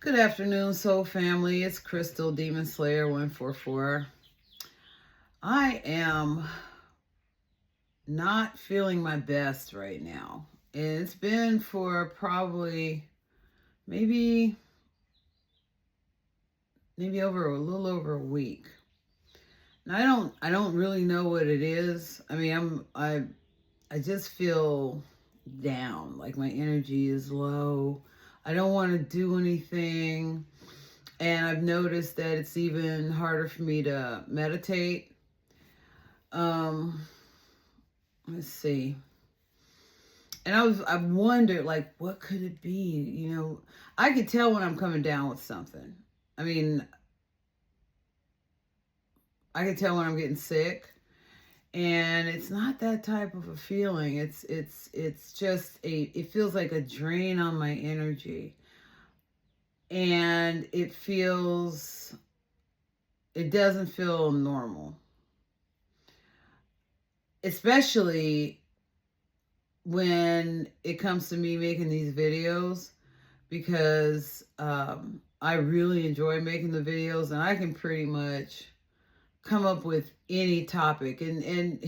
Good afternoon, soul family. It's Crystal Demon Slayer 144. I am not feeling my best right now. And it's been for probably maybe over a little over a week. And I don't really know what it is. I mean, I just feel down, like my energy is low. I don't want to do anything. And I've noticed that it's even harder for me to meditate. Um, let's see. And I've wondered, like, what could it be? I could tell when I'm coming down with something. I mean, I could tell when I'm getting sick, and it's not that type of a feeling. It's just it feels like a drain on my energy, and it doesn't feel normal, especially when it comes to me making these videos, because I really enjoy making the videos, and I can pretty much come up with any topic. And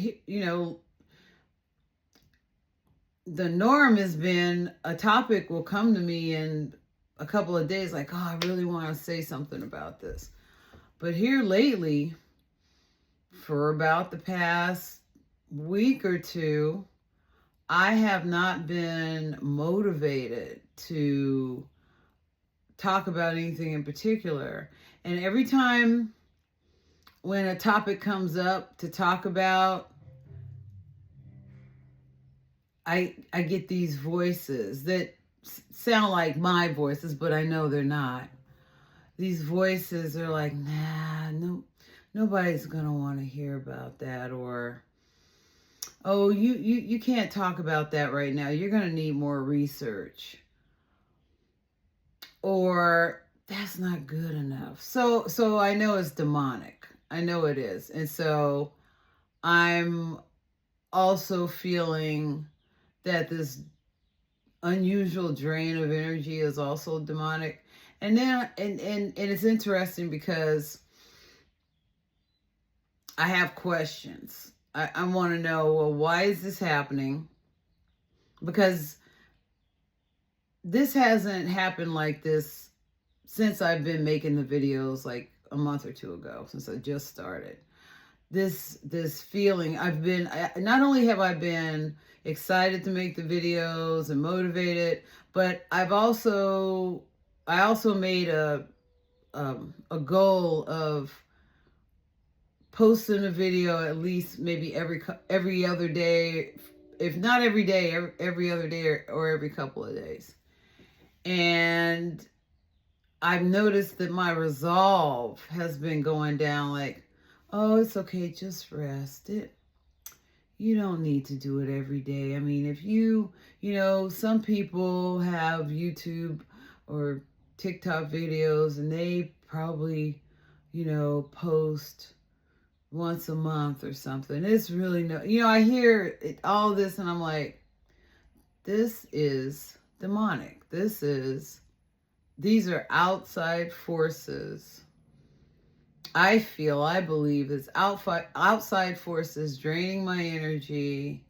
the norm has been a topic will come to me in a couple of days, like, oh, I really want to say something about this. But here lately, for about the past week or two, I have not been motivated to talk about anything in particular. And every time when a topic comes up to talk about, I get these voices that sound like my voices, but I know they're not. These voices are like, nah, no, nobody's gonna want to hear about that, or oh, you can't talk about that right now. You're gonna need more research, or that's not good enough. So I know it's demonic. I know it is. And so I'm also feeling that this unusual drain of energy is also demonic. And then and it's interesting because I have questions. I want to know, well, why is this happening? Because this hasn't happened like this since I've been making the videos, like a month or two ago, since I just started. This feeling, not only have I been excited to make the videos and motivated, but I also made a goal of posting a video at least maybe every other day, if not every day, every other day, or every couple of days. And I've noticed that my resolve has been going down, like, oh, it's okay, just rest it. You don't need to do it every day. I mean, if some people have YouTube or TikTok videos, and they probably, post once a month or something. It's really I hear all this, and I'm like, this is demonic. These are outside forces. I believe it's outside forces draining my energy,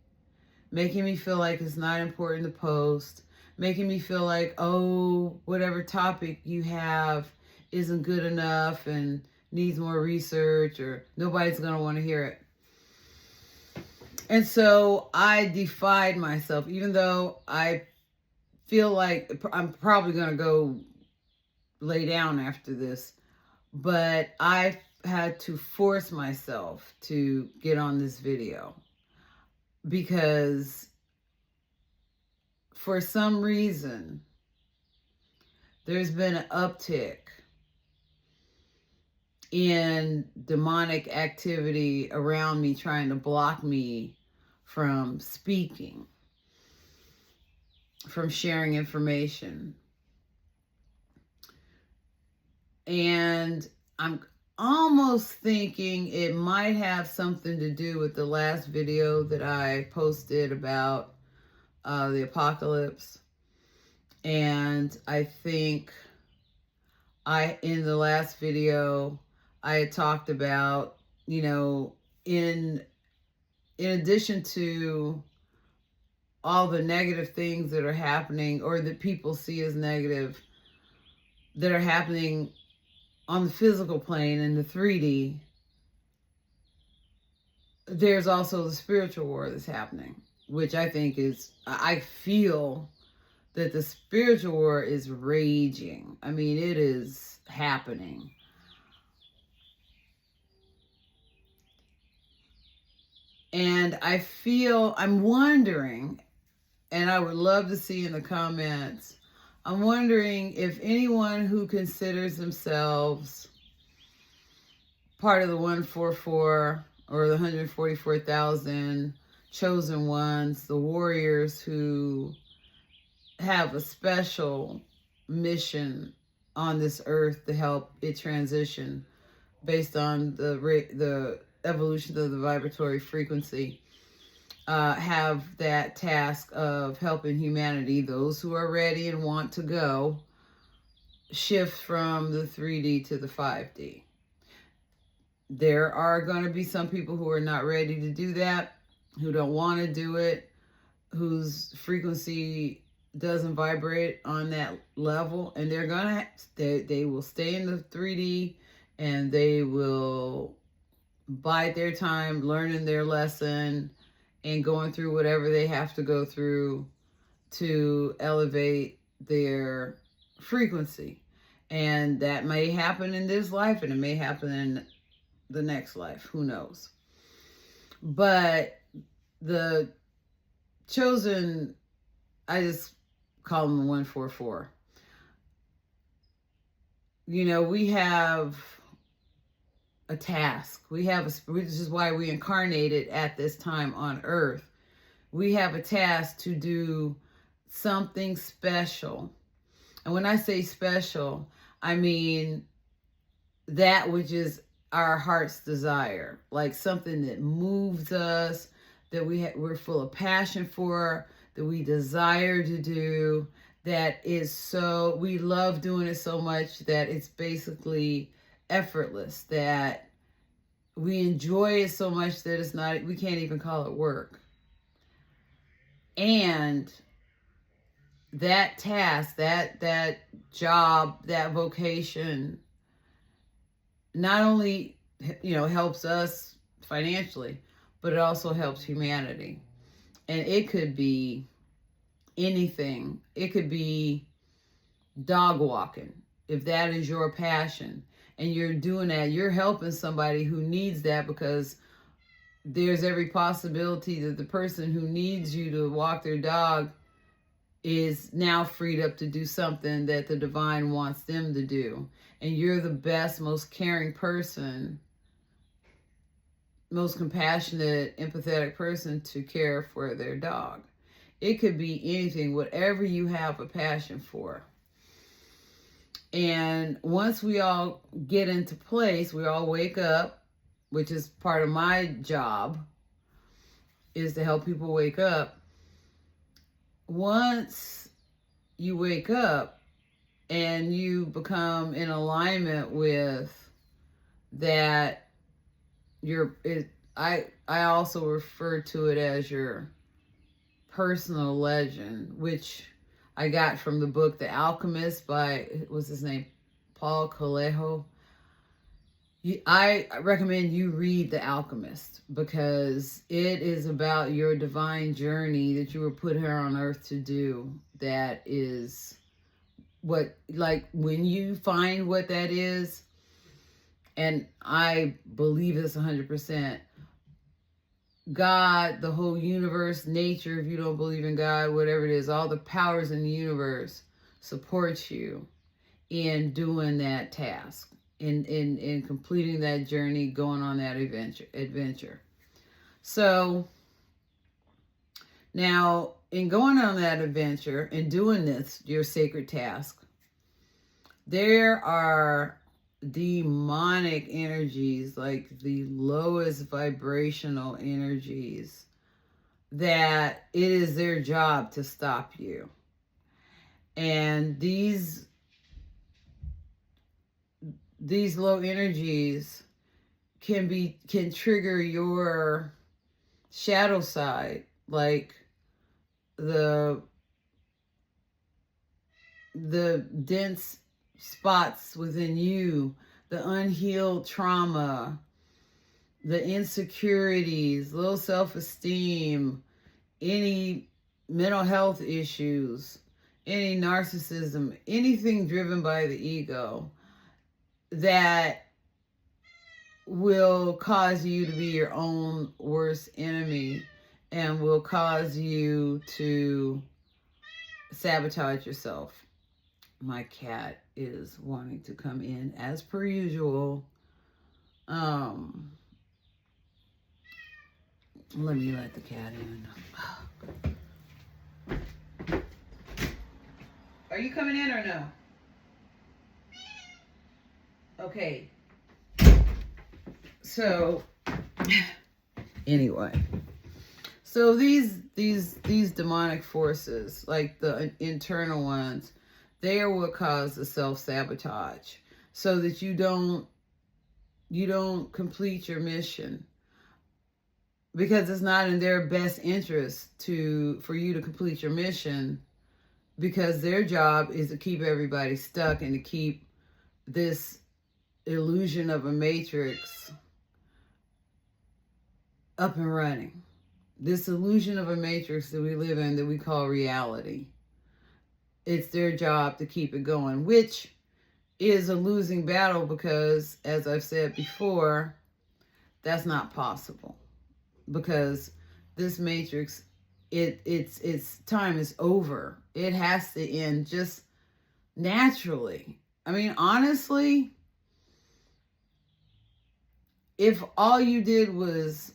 making me feel like it's not important to post, making me feel like, oh, whatever topic you have isn't good enough and needs more research, or nobody's going to want to hear it. And so I defied myself, even though I feel like I'm probably going to go lay down after this. But I had to force myself to get on this video, because for some reason there's been an uptick in demonic activity around me, trying to block me from speaking, from sharing information. And I'm almost thinking it might have something to do with the last video that I posted about the apocalypse. And I think in the last video, I had talked about, in addition to all the negative things that are happening or that people see as negative that are happening on the physical plane in the 3D, there's also the spiritual war that's happening, which I feel that the spiritual war is raging. I mean, it is happening. And I'm wondering, and I would love to see in the comments, I'm wondering if anyone who considers themselves part of the 144 or the 144,000 chosen ones, the warriors who have a special mission on this earth to help it transition based on the evolution of the vibratory frequency, have that task of helping humanity, those who are ready and want to go, shift from the 3D to the 5D. There are going to be some people who are not ready to do that, who don't want to do it, whose frequency doesn't vibrate on that level, and they will stay in the 3D, and they will bide their time learning their lesson and going through whatever they have to go through to elevate their frequency. And that may happen in this life, and it may happen in the next life. Who knows? But the chosen, I just call them the 144. We have a task. Which is why we incarnated at this time on Earth. We have a task to do something special. And when I say special, I mean that which is our heart's desire, like something that moves us, that we're full of passion for, that we desire to do, we love doing it so much that it's basically effortless, that we enjoy it so much that we can't even call it work. And that task, that job, that vocation, not only, helps us financially, but it also helps humanity. And it could be anything. It could be dog walking, if that is your passion. And you're doing that, you're helping somebody who needs that, because there's every possibility that the person who needs you to walk their dog is now freed up to do something that the divine wants them to do. And you're the best, most caring person, most compassionate, empathetic person to care for their dog. It could be anything, whatever you have a passion for. And once we all get into place, we all wake up, which is part of my job, is to help people wake up. Once you wake up and you become in alignment with that, I also refer to it as your personal legend, which I got from the book The Alchemist by, what's his name? Paul Coelho. I recommend you read The Alchemist, because it is about your divine journey that you were put here on earth to do. That is when you find what that is, and I believe this 100%, God, the whole universe, nature, if you don't believe in God, whatever it is, all the powers in the universe supports you in doing that task, in completing that journey, going on that adventure. So now, in going on that adventure and doing this, your sacred task, there are demonic energies, like the lowest vibrational energies, that it is their job to stop you. And these these low energies can trigger your shadow side, like the dense spots within you, the unhealed trauma, the insecurities, low self-esteem, any mental health issues, any narcissism, anything driven by the ego that will cause you to be your own worst enemy and will cause you to sabotage yourself. My cat is wanting to come in as per usual. Let me let the cat in. Are you coming in or no? Okay. So anyway, so these demonic forces, like the internal ones, they are what cause the self-sabotage, so that you don't complete your mission, because it's not in their best interest for you to complete your mission, because their job is to keep everybody stuck and to keep this illusion of a matrix up and running. This illusion of a matrix that we live in, that we call reality. It's their job to keep it going, which is a losing battle, because, as I've said before, that's not possible. Because this matrix, its time is over. It has to end just naturally. I mean, honestly, if all you did was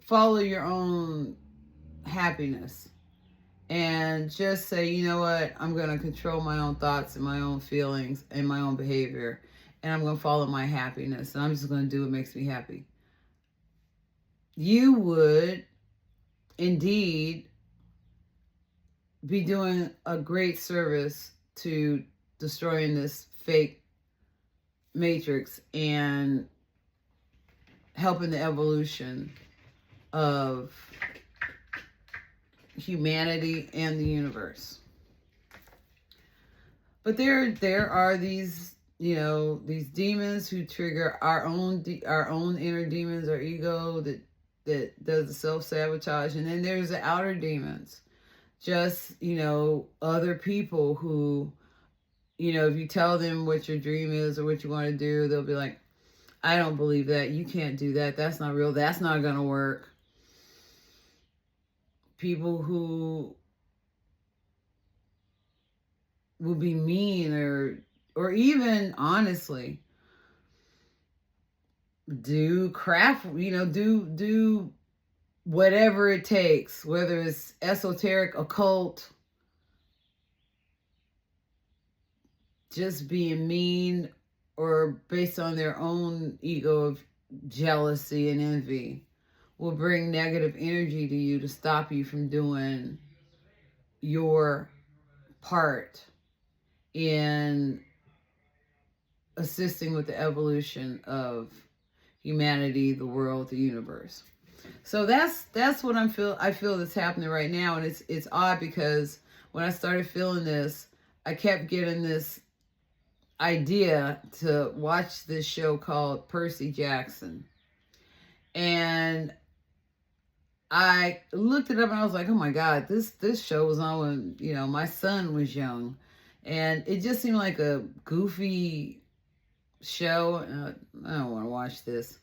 follow your own happiness and just say, you know what, I'm going to control my own thoughts and my own feelings and my own behavior, and I'm going to follow my happiness, and I'm just going to do what makes me happy, you would indeed be doing a great service to destroying this fake matrix and helping the evolution of humanity and the universe. But there are these, these demons who trigger our own inner demons, our ego that does the self-sabotage. And then there's the outer demons, just, other people who, if you tell them what your dream is or what you want to do, they'll be like, I don't believe that. You can't do that. That's not real. That's not going to work. People who will be mean or even honestly do crap, do whatever it takes, whether it's esoteric, occult, just being mean or based on their own ego of jealousy and envy, will bring negative energy to you to stop you from doing your part in assisting with the evolution of humanity, the world, the universe. So that's what I feel that's happening right now. And it's odd, because when I started feeling this, I kept getting this idea to watch this show called Percy Jackson. And I looked it up and I was like, oh my God, this show was on when, my son was young. And it just seemed like a goofy show. I don't want to watch this.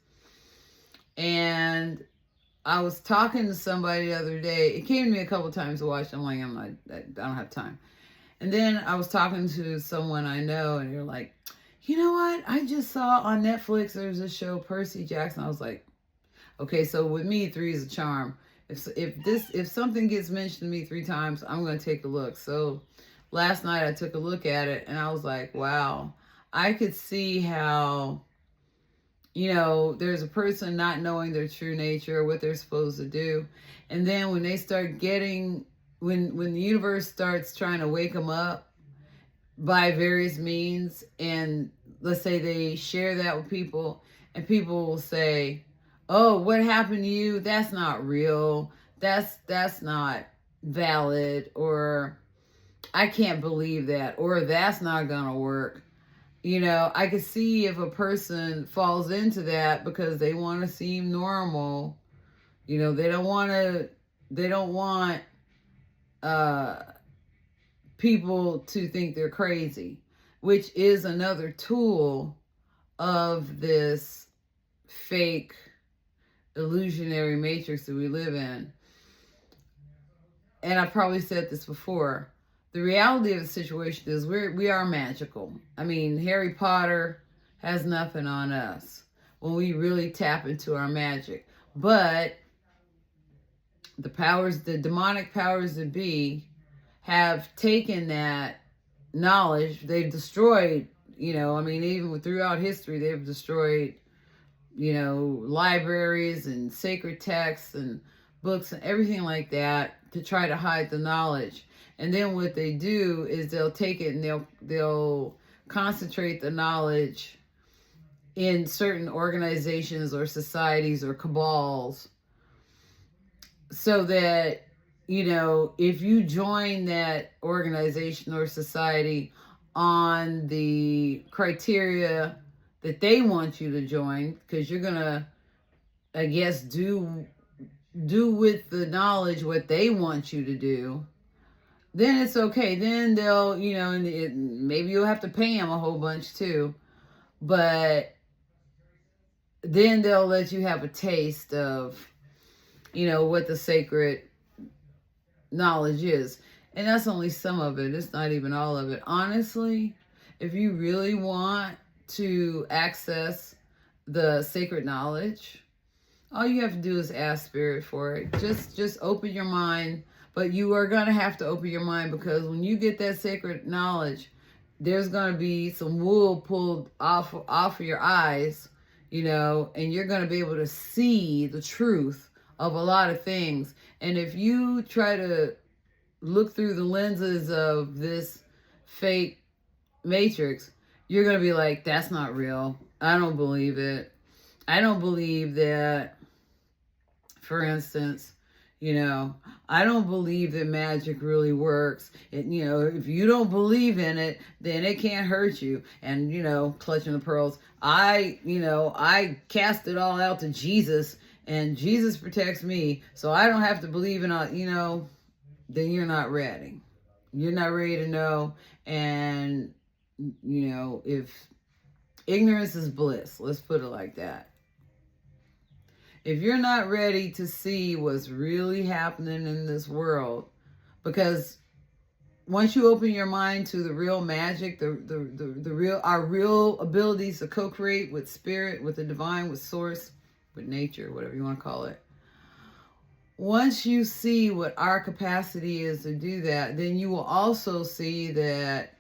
And I was talking to somebody the other day. It came to me a couple times to watch. I'm like, I don't have time. And then I was talking to someone I know, and they're like, you know what? I just saw on Netflix there's a show, Percy Jackson. I was like, okay, so with me, 3 is a charm. If something gets mentioned to me 3 times, I'm going to take a look. So last night I took a look at it, and I was like, wow, I could see how, there's a person not knowing their true nature, what they're supposed to do. And then when they start when the universe starts trying to wake them up by various means, and let's say they share that with people, and people will say, oh, what happened to you? That's not real. That's not valid. Or I can't believe that. Or that's not gonna work. I could see if a person falls into that because they want to seem normal. They don't want uh people to think they're crazy, which is another tool of this fake illusionary matrix that we live in. And I probably said this before. The reality of the situation is we are magical. I mean, Harry Potter has nothing on us when we really tap into our magic. But the demonic powers that be, have taken that knowledge. They've destroyed, even throughout history, they've destroyed, libraries and sacred texts and books and everything like that to try to hide the knowledge. And then what they do is they'll take it and they'll concentrate the knowledge in certain organizations or societies or cabals, so that, if you join that organization or society on the criteria that they want you to join, because you're gonna, I guess, do with the knowledge what they want you to do, then it's okay. Then they'll, maybe you'll have to pay them a whole bunch too, but then they'll let you have a taste of, what the sacred knowledge is. And that's only some of it. It's not even all of it. Honestly, if you really want to access the sacred knowledge, all you have to do is ask Spirit for it. Just open your mind. But you are going to have to open your mind, because when you get that sacred knowledge, there's going to be some wool pulled off of your eyes, and you're going to be able to see the truth of a lot of things. And if you try to look through the lenses of this fake matrix, you're going to be like, that's not real. I don't believe it. I don't believe that, for instance, I don't believe that magic really works. If you don't believe in it, then it can't hurt you. And, clutching the pearls, I cast it all out to Jesus, and Jesus protects me, so I don't have to believe in all, then you're not ready. You're not ready to know. And, if ignorance is bliss, let's put it like that. If you're not ready to see what's really happening in this world, because once you open your mind to the real magic, our real abilities to co-create with spirit, with the divine, with source, with nature, whatever you want to call it. Once you see what our capacity is to do that, then you will also see that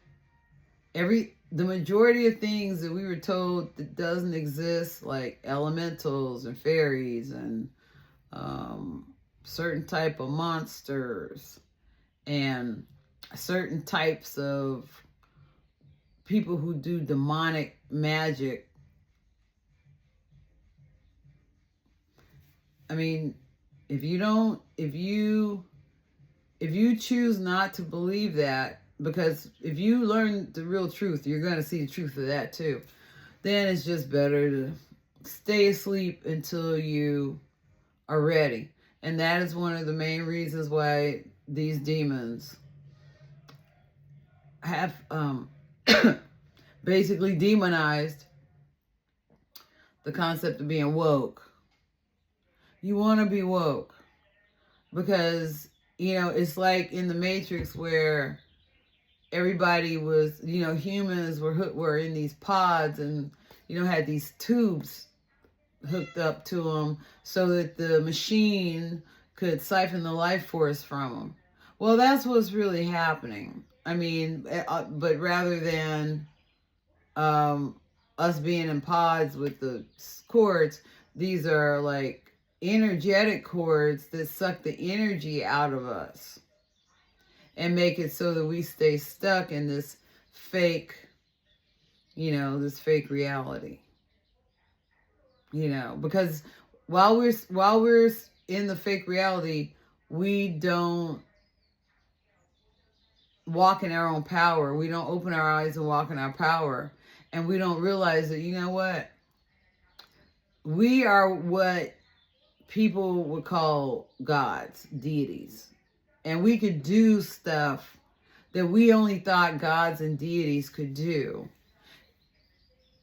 the majority of things that we were told that doesn't exist, like elementals and fairies and certain type of monsters and certain types of people who do demonic magic. I mean, if you choose not to believe that, because if you learn the real truth, you're going to see the truth of that too, then it's just better to stay asleep until you are ready. And that is one of the main reasons why these demons have basically demonized the concept of being woke. You want to be woke because, it's like in the Matrix where everybody was, humans were in these pods and, had these tubes hooked up to them so that the machine could siphon the life force from them. Well, that's what's really happening. I mean, but rather than us being in pods with the cords, these are like energetic cords that suck the energy out of us and make it so that we stay stuck in this fake, this fake reality. Because while we're in the fake reality, we don't walk in our own power. We don't open our eyes and walk in our power. And we don't realize that, you know what? We are what people would call gods, deities. And we could do stuff that we only thought gods and deities could do.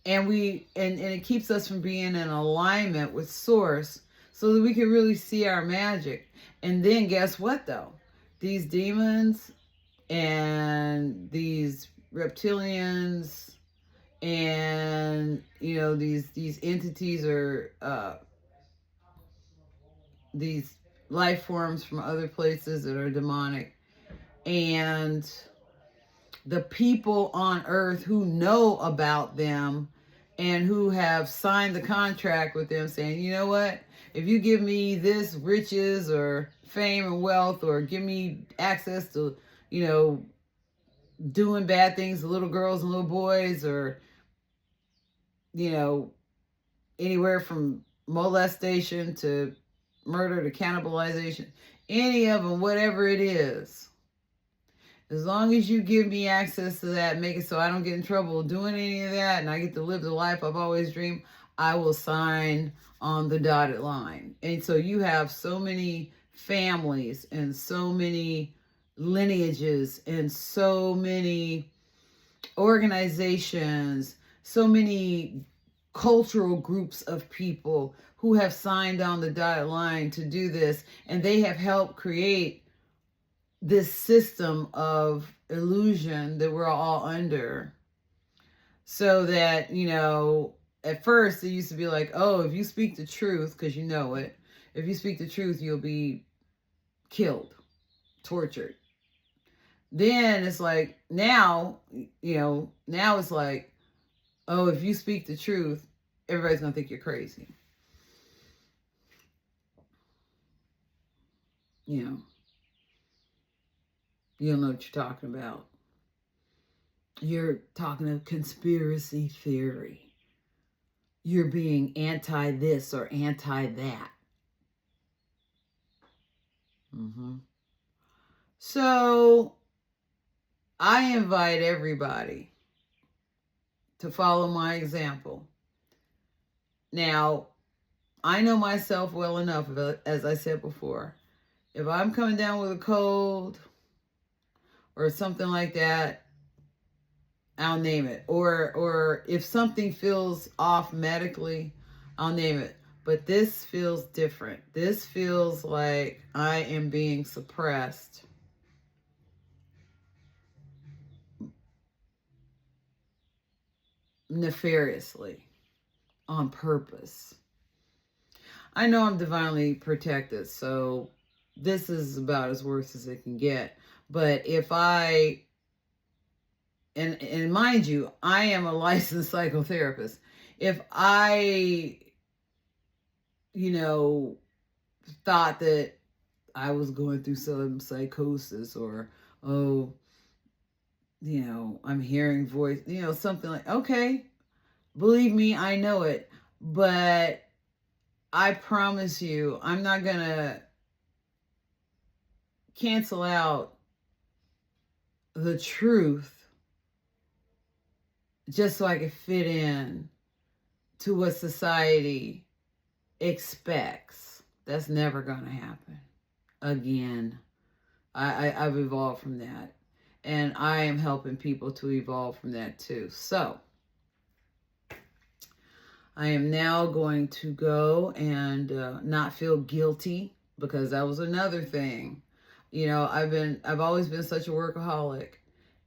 And it keeps us from being in alignment with source so that we can really see our magic. And then guess what though? These demons and these reptilians and these entities are these life forms from other places that are demonic, and the people on earth who know about them and who have signed the contract with them saying, you know what, if you give me this riches or fame and wealth, or give me access to doing bad things to little girls and little boys, or anywhere from molestation to murder to cannibalization, any of them, whatever it is, as long as you give me access to that, make it so I don't get in trouble doing any of that, and I get to live the life I've always dreamed, I will sign on the dotted line. And so you have so many families and so many lineages and so many organizations, so many cultural groups of people who have signed on the dotted line to do this, and they have helped create this system of illusion that we're all under. So that, at first it used to be like, oh, if you speak the truth, because you know it, if you speak the truth, you'll be killed, tortured. Then it's like, now it's like, oh, if you speak the truth, everybody's going to think you're crazy. You don't know what you're talking about. You're talking a conspiracy theory. You're being anti this or anti that. So I invite everybody to follow my example. Now, I know myself well enough, as I said before. If I'm coming down with a cold or something like that, I'll name it. Or if something feels off medically, I'll name it. But this feels different. This feels like I am being suppressed. Nefariously. On purpose. I know I'm divinely protected, so this is about as worse as it can get. But if and mind you, I am a licensed psychotherapist. If I, thought that I was going through some psychosis, or, I'm hearing voice, something like, okay, believe me, I know it. But I promise you, I'm not going to cancel out the truth just so I can fit in to what society expects. That's never going to happen. Again, I've evolved from that. And I am helping people to evolve from that too. So, I am now going to go and not feel guilty, because that was another thing. I've always been such a workaholic.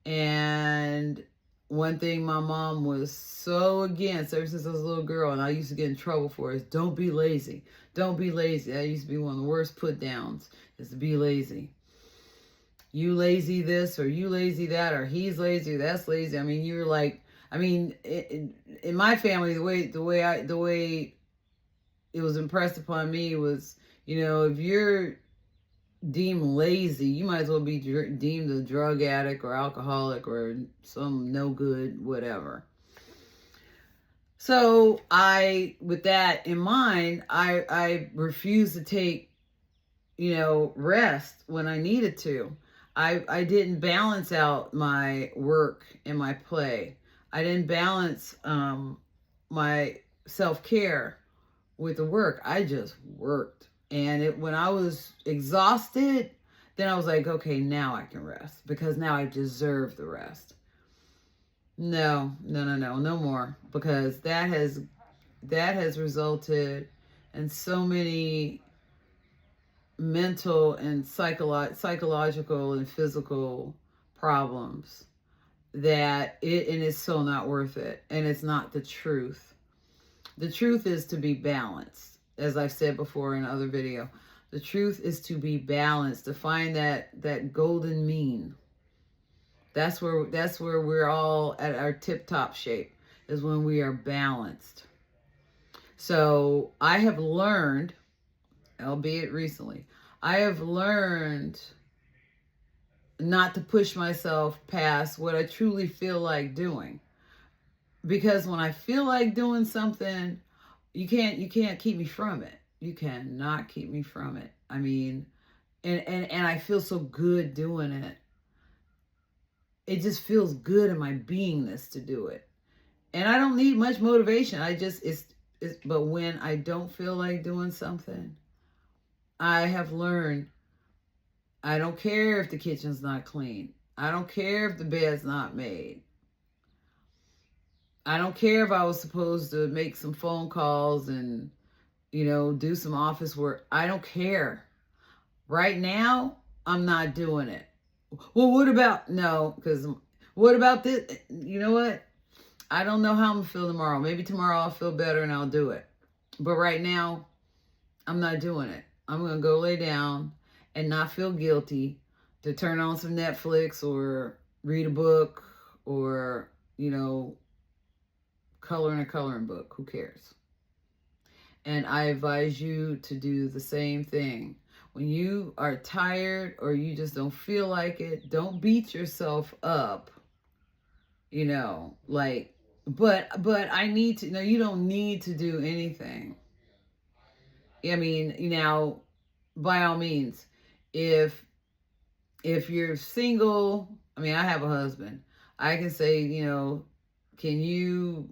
And one thing my mom was so against ever since I was a little girl, and I used to get in trouble for, is don't be lazy. Don't be lazy. That used to be one of the worst put downs, is to be lazy. You lazy this, or you lazy that, or he's lazy, or that's lazy. I mean, you're like, in my family, the way it was impressed upon me was, if you're deemed lazy, you might as well be deemed a drug addict or alcoholic or some no good, whatever. So with that in mind, I refused to take, rest when I needed to. I didn't balance out my work and my play. I didn't balance my self-care with the work. I just worked. And when I was exhausted, then I was like, okay, now I can rest because now I deserve the rest. No, no, no, no, no more, because that has resulted in so many mental and psychological and physical problems that and it's so not worth it, and it's not the truth. The truth is to be balanced, as I've said before in other video. The truth is to be balanced, to find that golden mean. That's where we're all at our tip-top shape, is when we are balanced. So I have learned, albeit recently, I have learned not to push myself past what I truly feel like doing. Because when I feel like doing something, you can't keep me from it. You cannot keep me from it. I mean, and I feel so good doing it. It just feels good in my beingness to do it. And I don't need much motivation. But when I don't feel like doing something, I have learned, I don't care if the kitchen's not clean. I don't care if the bed's not made. I don't care if I was supposed to make some phone calls and, do some office work. I don't care. Right now, I'm not doing it. Well, what about this? You know what? I don't know how I'm going to feel tomorrow. Maybe tomorrow I'll feel better and I'll do it. But right now, I'm not doing it. I'm going to go lay down and not feel guilty to turn on some Netflix or read a book or, color in a coloring book. Who cares? And I advise you to do the same thing. When you are tired or you just don't feel like it, don't beat yourself up. But I need to, no, you don't need to do anything. I mean, by all means, if you're single, I mean, I have a husband. I can say, can you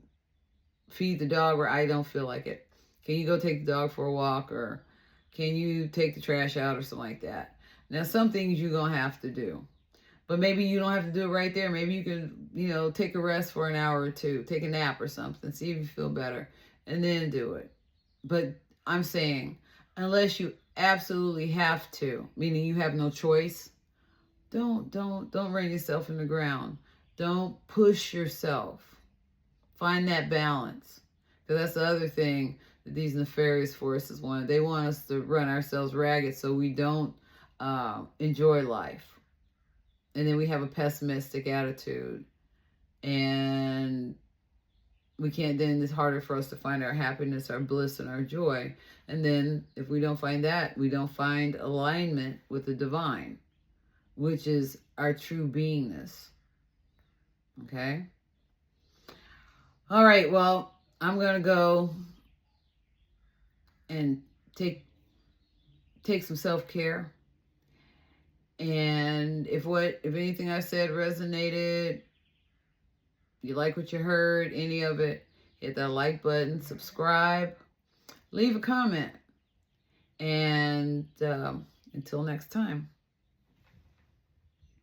feed the dog where I don't feel like it? Can you go take the dog for a walk, or can you take the trash out or something like that? Now, some things you're going to have to do. But maybe you don't have to do it right there. Maybe you can, take a rest for an hour or two, take a nap or something, see if you feel better, and then do it. But I'm saying, unless you absolutely have to, meaning you have no choice, don't run yourself in the ground. Don't push yourself. Find that balance. Because that's the other thing that these nefarious forces want. They want us to run ourselves ragged so we don't enjoy life. And then we have a pessimistic attitude. And then it's harder for us to find our happiness, our bliss, and our joy. And then if we don't find that, we don't find alignment with the divine, which is our true beingness. Okay? All right, well, I'm going to go and take some self-care. And if anything I said resonated, you like what you heard, any of it, hit that like button, subscribe, leave a comment. And until next time.